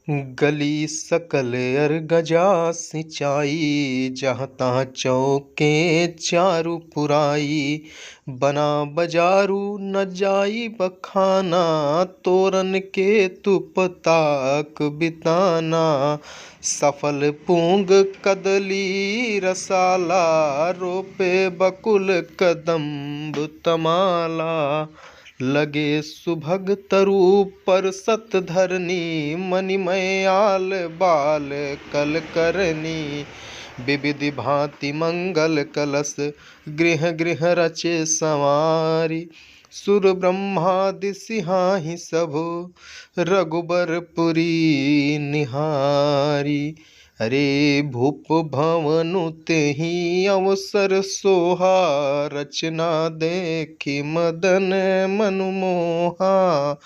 गली सकल अर गजा सिंचाई, जहाँ तहाँ चौके चारू पुराई। बना बजारू न जाई बखाना, तोरन के तुप ताक बिताना। सफल पूंग कदली रसाला, रोपे बकुल कदम्ब तमाला। लगे सुभग तरु पर सत धरनी, मणिमय आल बाल कल करनी। विविधि भांति मंगल कलश, गृह गृह रचे संवारी। सुर ब्रह्मादि सिहाहि सबु, रघुबरपुरी निहारी। अरे भूप भवनु तेहि अवसर सोहा, रचना देखि मदन मनु मोहा।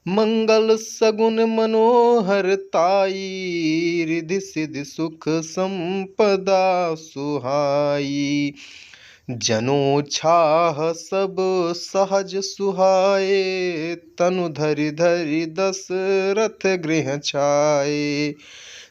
मंगल सगुन मनोहर ताई, रिधि सिधि सुख संपदा सुहाई। जनो छाह सब सहज सुहाए, तनु धरि धरि दशरथ गृह छाए।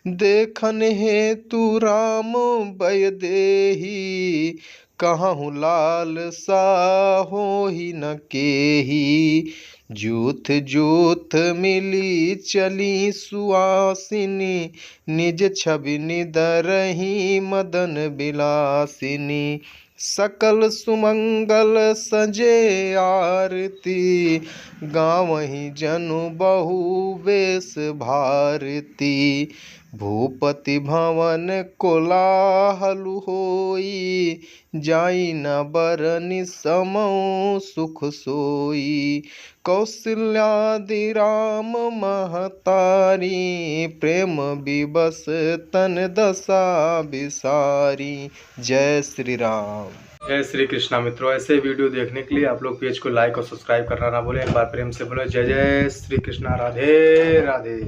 देखन हेतु राम बय देहि, कहूँ लाल सा होहि न केहि। जूथ जूथ मिली चली सुआसिनी, निज छवि निदरहि मदन बिलासिनी। सकल सुमंगल सजे आरती, गावहि जनु बहु बेस भारती। भूपति भवन कोलाहल होई, जाई न बरनि समौ सुख सोई। कौसल्यादि राम महतारी, प्रेम विवश तन दशा बिसारी। जय श्री राम। जय श्री कृष्णा। मित्रों, ऐसे वीडियो देखने के लिए आप लोग पेज को लाइक और सब्सक्राइब करना ना भूलें। एक बार प्रेम से बोलो जय जय श्री कृष्णा। राधे राधे।